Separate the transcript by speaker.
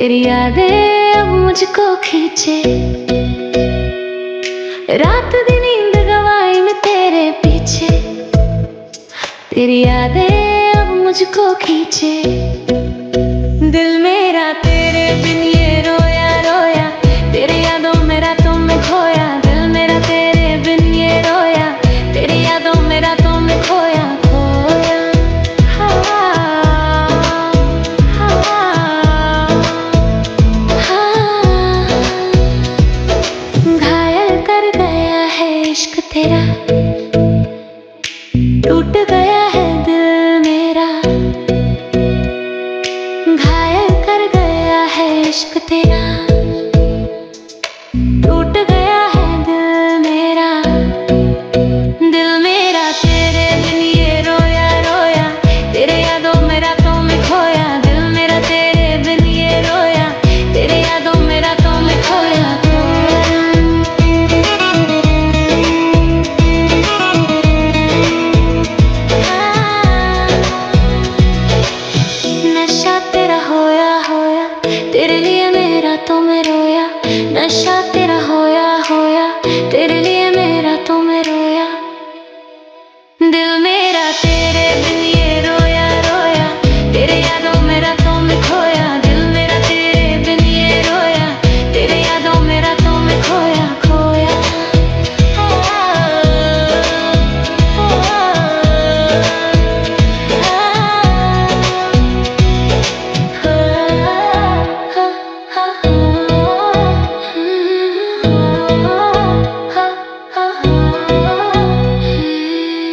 Speaker 1: तेरी यादें अब मुझको खींचे, रात दिन नींद गवाई मैं तेरे पीछे। तेरी यादें अब मुझको खींचे, दिल मेरा तेरे बिन ये रोया रोया, तेरे यादों में रातों में खोया। दिल मेरा तेरे बिन ये रोया, तेरे यादों में रातों में खोया खोया। घायल कर गया है इश्क तेरा, टूट गया है दिल मेरा। घायल कर गया है इश्क तेरा, टूट गया है दिल मेरा। दिल मेरा तेरे बिन ये रोया रोया, तेरे यादों में रातों में खोया। दिल मेरा तेरे बिन ये रोया, तेरे यादों में रातों में खोया खोया। नशा तेरा होया होया, तेरे लिए मैं रातों में रोया। नशा